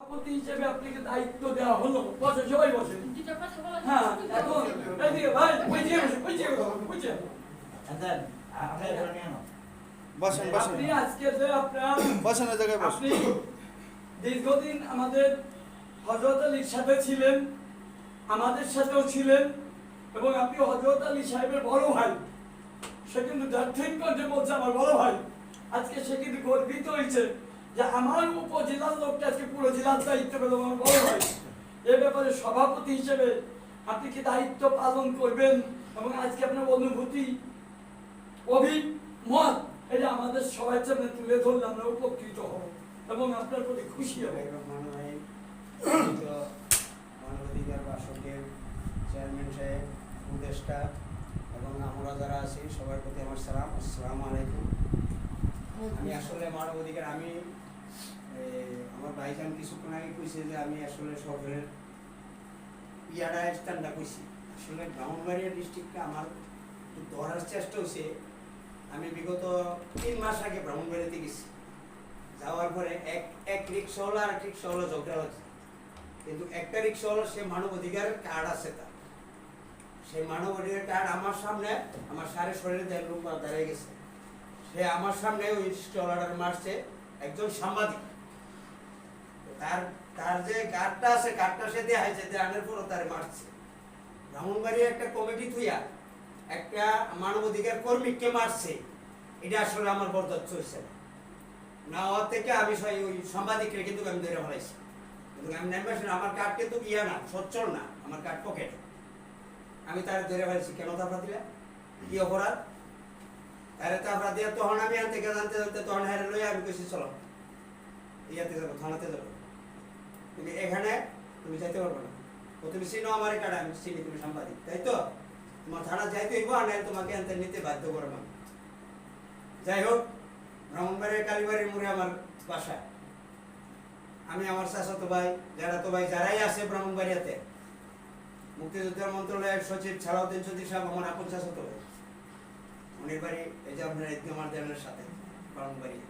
সভাপতি হিসেবে আপনাকে দায়িত্ব দেওয়া হলো। বসে, সবাই বসে। হ্যাঁ, এখন এইদিকে ভাই, ওইদিকে বসে। বসেন বসেন আপনি আজকে যে আপনার বসেন ওই জায়গায় বসেন। আপনি দীর্ঘদিন আমাদের হযরত আলীর সাথে ছিলেন, আমাদের সাথেও ছিলেন, এবং আপনি হযরত আলী সাহেবের বড় ভাই। সে কিন্তু ঠিক করে বলছে আমার বড় ভাই। আজকে সে কিন্তু গর্বিত হয়েছে যে আমার উপজেলার লোকটা আজকে পুরো জেলার দায়িত্ব পেল আমার বড় ভাই। এ ব্যাপারে সভাপতি হিসেবে আপনি কি দায়িত্ব পালন করবেন, এবং আজকে আপনার অনুভূতি, অভিমত, এটা আমাদের সবার সামনে তুলে ধরলে আমরা উপকৃত হব এবং আপনার প্রতি খুশি হব। মানবাধিকার বাসকের চেয়ারম্যান সাহেব, উপদেষ্টা এবং আমরা যারা আছি সবার প্রতি আমার সালাম, আসসালামু আলাইকুম। আমি আসলে মানবাধিকার আমার ভাইজান কিছুক্ষণ আগে কইছে যে আমি আসলে সরকারের স্থানটা কইছি। আসলে ব্রাহ্মণবাড়িয়া ডিস্ট্রিক্টটা আমার একটু ধরার চেষ্টা হয়েছে। আমি বিগত 3 মাস আগে ব্রাহ্মণবাড়িতে গেছি। যাওয়ার পরে এক রিক্সাওয়ালা আর এক রিক্সাওয়ালা ঝগড়া হচ্ছে, কিন্তু একটা রিক্সাওয়ালা সে মানবাধিকারের কার্ড আছে তার, সেই মানবাধিকার কার্ড আমার সামনে, আমার সারে শরীরে দেড় লোক দাঁড়িয়ে গেছে। সে আমার সামনে ওই রিক্সাওয়ালাটার মারছে একজন সাংবাদিক। তার যে কার্ডটা আছে, কার্ডটা সে দেখাইছে, দেখানোর পরও তার মারছে। ব্রাহ্মণবাড়ির একটা কমিটি থুইয়া একটা মানবাধিকার কর্মীকে মারছে, এটা আসলে আমার বরদাস্ত হয়েছে না। হওয়ার থেকে আমি ওই সাংবাদিকরে কিন্তু আমি ধরে ফেলাইছি, কিন্তু আমি নেমে আসলে আমার কার্ড কিন্তু ইয়া না, সচ্ছল না, আমার কার্ড পকেট। আমি তার ধরে ফেলাইছি। কেন তারপর দিলা, কি অপরাধ? তারে তারপর দিয়া তখন আমি আনতে জানতে জানতে তখন হারে লই আমি কইছি চলো ইয়াতে যাবো, থানাতে যাবো। তুমি এখানে তুমি যাইতে পারবে না, তুমি চিনো আমার কার্ড, আমি চিনি, তুমি সাংবাদিক, তাই তো? তোমার থানা যাইতে হইব, আর নাই তোমাকে আনতে নিতে বাধ্য করো না। যাই হোক, ব্রাহ্মণবাড়িয়া কালীবাড়ির মোড়ে আমার বাসা। আমি আমার চাচাতো ভাই, জ্যাঠাতো ভাই যারাই আছে ব্রাহ্মণবাড়িয়াতে, মুক্তিযোদ্ধা মন্ত্রণালয়ের সচিব সালাউদ্দিন চৌধুরী সাহেব আমার আপন চাচাতো ভাই। উনির বাড়ি এই যে আপনার ইদগামার দেনের সাথে ব্রাহ্মণবাড়িয়া।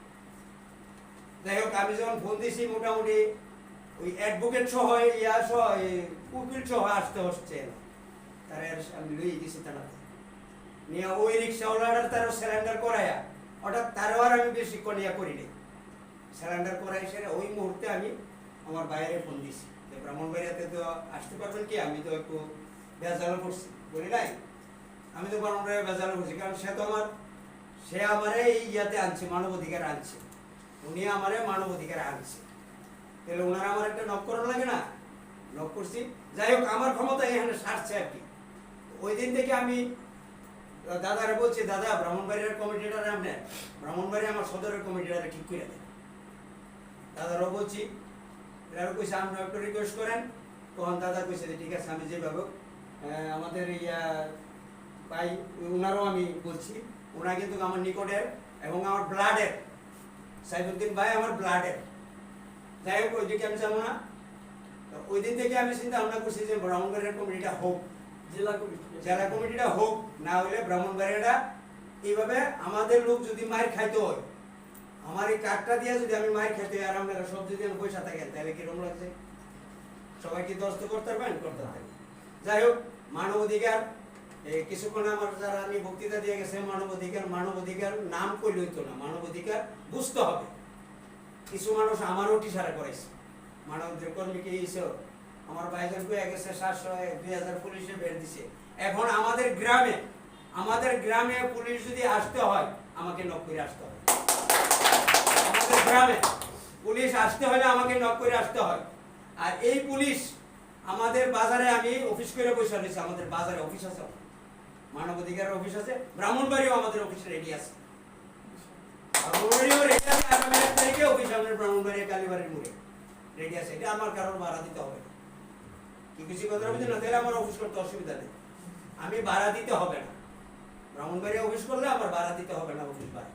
যাই হোক, আমি যখন ফোন দিছি মোটামুটি ওই অ্যাডভোকেট সহ ইয়া সহ উকিল সহ আসতে হচ্ছে না, তার আমি লই গেছি থানাতে নিয়ে। ওই রিক্সাওয়ালার তারও স্যালেন্ডার করাইয়া, ওটা তারও আর আমি বেশিক্ষণ ইয়া করিনি, স্যালেন্ডার করাই সেরে ওই মুহূর্তে আমি আমার বাইরে ফোন দিছি যে ব্রাহ্মণবাড়িয়াতে তো আসতে পারবেন কি? আমি তো একটু বেজালে পড়ছি, বলি নাই আমি তো ব্রাহ্মণবাড়িয়া বেজালে পড়ছি, কারণ সে আমারে এই ইয়াতে আনছে, মানবাধিকার আনছে, উনি আমারে মানবাধিকার আনছে। তাহলে ওনারা আমার একটা নক করানো লাগে না, নক করছি। যাই হোক, আমার ক্ষমতা এখানে সারছে আর কি। ওই দিন থেকে আমি দাদারে বলছি, দাদা ব্রাহ্মণবাড়িয়ার কমিটিটা আপনি ব্রাহ্মণবাড়িয়া আমার সদরের কমিটিটা ঠিক করে দেন। দাদারও বলছি, এরাও কইছে আপনারা একটু রিকোয়েস্ট করেন। তখন দাদা কইছে যে ঠিক আছে, আমি যেভাবে আমাদের ইয়া ভাই ওনারও আমি বলছি, ওনারা কিন্তু আমার নিকটের এবং আমার ব্লাডের, সাইফুদ্দিন ভাই আমার ব্লাডের। যাই হোক, ওই দিকে আমি যাবো না। ওই দিন থেকে আমি চিন্তা ভাবনা করছি যে ব্রাহ্মণবাড়িয়ার কমিটিটা হোক, জেলা কমিটিটা হোক, না হলে ব্রাহ্মণবাড়িয়াটা এইভাবে আমাদের লোক যদি মায়ের খাইতে হয়, আমার এই কার্ডটা দিয়ে যদি আমি মায়ের খাইতে হয়, আর আপনারা সব যদি আমি পয়সা থাকেন, তাহলে কিরকম লাগছে? সবাই কি দস্ত করতে পারবেন? করতে পারবেন। যাই হোক, মানবাধিকার কিছুক্ষণ আমার যারা আমি বক্তৃতা দিয়ে গেছে, মানবাধিকার নাম করলে হইতো না, মানবাধিকার বুঝতে হবে। কিছু মানুষ আমারও টিসারা করেছে, মানবাধিকার কর্মীকে এসেও আমার ভাইজান কয়ে গেছে 700-2000 পুলিশে বের দিছে। এখন আমাদের গ্রামে পুলিশ যদি আসতে হয়, আমাকে নক করে আসতে হয়। আমাদের গ্রামে পুলিশ আসতে হলে আমাকে নক করে আসতে হয়। আর এই পুলিশ আমাদের বাজারে, আমি অফিস করে বসে রয়েছি, আমাদের বাজারে অফিস আছে, মানবাধিকারের অফিস আছে, ব্রাহ্মণবাড়িও আমাদের অফিস রেডি আছে। ব্রাহ্মণবাড়িও রেডি আছে, আগামী 1 তারিখে অফিস আমাদের ব্রাহ্মণবাড়িয়া কালীবাড়ির মোড়ে রেডি আছে। এটা আমার কারণ ভাড়া দিতে হবে না, কি কিছু কথা বুঝলেন না? তাহলে আমার অফিস করতে অসুবিধা নেই, আমি ভাড়া দিতে হবে না। ব্রাহ্মণবাড়িয়া অফিস করলে আমার ভাড়া দিতে হবে না, অফিস ভাড়া।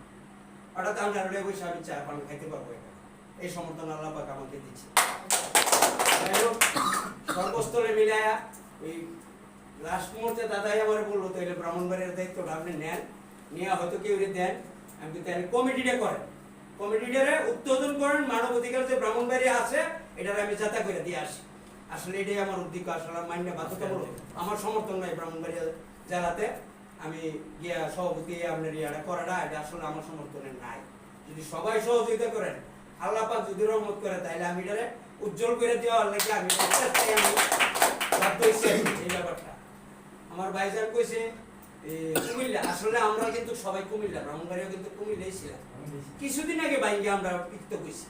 হঠাৎ আপনার বসে আমি চা পান খাইতে পারবো, এটা এই সমর্থন আল্লাহ পাক আমাকে দিচ্ছে। যাই হোক, সর্বস্তরে মিলায়া ওই লাস্ট মুহূর্তে দাদাই আমার বললো, তাহলে ব্রাহ্মণবাড়িয়ার দায়িত্বটা আপনি নেন, নিয়ে হয়তো কেউ দেন, আমি তাহলে কমিটিটা করেন, কমিটিটারে উত্তোলন করেন। মানবাধিকার যে ব্রাহ্মণবাড়িয়া আছে এটার আমি যাতা করে দিয়ে আসি। আসলে এটাই আমার উদ্যোগ, আসলে মাইন্ডে বাধ্যতামূলক আমার সমর্থন নাই ব্রাহ্মণবাড়িয়া জেলাতে আমি গিয়া সভাপতি আপনার ইয়াটা করাটা, এটা আসলে আমার সমর্থনে নাই। যদি সবাই সহযোগিতা করেন, আল্লাহ পাক যদি রহমত করে, তাহলে আমি এটারে উজ্জ্বল করে দেওয়ার লাগে আমি বাধ্য হইছি এই ব্যাপারটা। আমার ভাইজান কইছে কুমিল্লা, আসলে আমরা কিন্তু সবাই কুমিল্লা, ব্রাহ্মণবাড়িয়া কিন্তু কুমিল্লাই ছিলাম। কিছুদিন আগে বাইকে আমরা পিক্ত কইছি,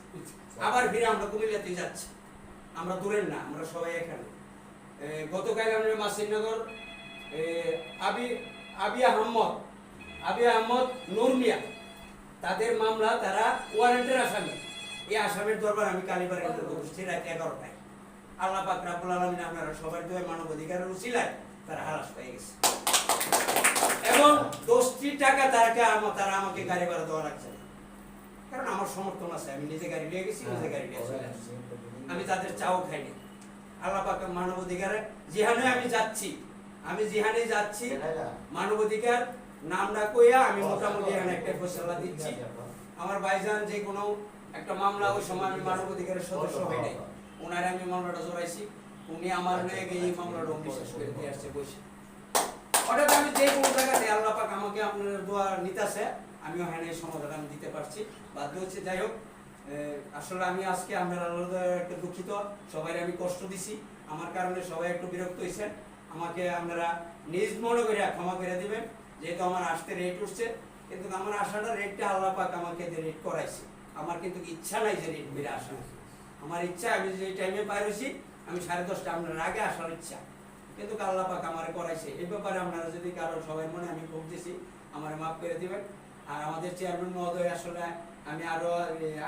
আবার ফিরে আমরা কুমিল্লাতে যাচ্ছি। আমরা দূরের না, আমরা সবাই এখানে। গতকাল আমরা মাসিনগর আবি আহমদ নুরমিয়া তাদের মামলা, তারা ওয়ারেন্টের আসামি। এই আসামের দরবার আমি কালীবাড়ির বসছি রাত 11টায়। আল্লাহ পাক রাব্বুল আলামিন আপনারা সবাই দোয়া মানবাধিকারের উসিলায় তারা হালাস পেয়ে গেছে, এবং 10টি টাকা তারা আমাকে গাড়ি ভাড়া দেওয়া লাগছে না, কারণ আমার সমর্থন আছে। আমি নিজে গাড়ি নিয়ে গেছি, নিজে গাড়ি নিয়ে চলে আসছি, আমি তাদের চাও খাইনি। আল্লাহ পাক মানবাধিকারে যেখানে আমি যাচ্ছি মানবাধিকার নামটা কইয়া আমি মোটামুটি এখানে একটা ফয়সালা দিচ্ছি। আমার ভাইজান যে কোনো একটা মামলা, ওই সময় আমি মানবাধিকারের সদস্য হই নাই, ওনারে আমি মামলাটা জড়াইছি, উনি আমার নিয়ে গিয়ে এই মামলাটা বিশ্বাস করে দিয়ে আসছে বসে। হঠাৎ আমি যে কোনো জায়গাতে আল্লাহ পাক আমাকে আপনার দোয়া নিতেছে, আমি ওখানে সমাধান আমি দিতে পারছি, বাধ্য হচ্ছে। যাই হোক, আসলে আমি আজকে আপনার একটু দুঃখিত, সবাই আমি কষ্ট দিছি, আমার কারণে সবাই একটু বিরক্ত হয়েছেন। আমাকে আপনারা নিজ মনে করে ক্ষমা করে দিবেন, যেহেতু আমার আসতে রেট উঠছে, কিন্তু আমার আসাটা রেটটা আল্লাহ পাক আমাকে রেট করাইছে। আমার কিন্তু ইচ্ছা নাই যে রেট বেড়ে আসা, আমার ইচ্ছা আমি যে টাইমে বাইর হয়েছি আমি 10:30 আপনার আগে আসার ইচ্ছা, কিন্তু আল্লাহ পাক আমার করাইছে। এই ব্যাপারে আপনারা যদি কারো সবাই মনে আমি ভোগ দিছি, আমার মাফ করে দিবেন। আর আমাদের চেয়ারম্যান মহোদয়, আসলে আমি আরো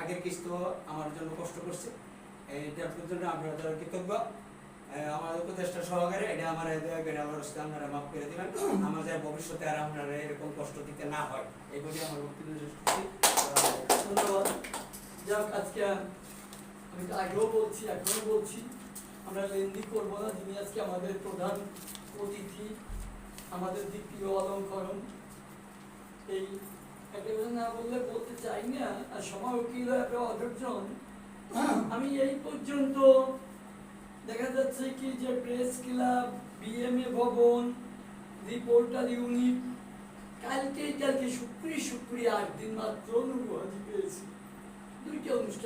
আগের কিস্ত আমার জন্য কষ্ট করছে, এইটার জন্য আপনারা কৃতজ্ঞ। আমাদের উপদেষ্টা সহকারে এটা আমার আপনারা মাফ করে দিবেন, আমার যা ভবিষ্যতে আর আপনারা এরকম কষ্ট দিতে না হয়, এই বলে আমার বক্তব্য শেষ করছি। ধন্যবাদ। যাক, আজকে আমি তো আগেও বলছি, এখনো বলছি, আমরা লেন্দি করবো না। যিনি আজকে আমাদের প্রধান অতিথি, আমাদের দ্বিতীয় অলঙ্করণ, এই একেবারে না বললে বলতে চাই না, আর সময় উকিল একটা অধর্জন। আমি এই পর্যন্ত দেখা যাচ্ছে কি যে প্রেস ক্লাব, বিএমএ ভবন, রিপোর্টার ইউনিট, কালকে শুক্রিয়া 8 দিন মাত্র নুরু হাজি পেয়েছি, 2টা অনুষ্ঠান।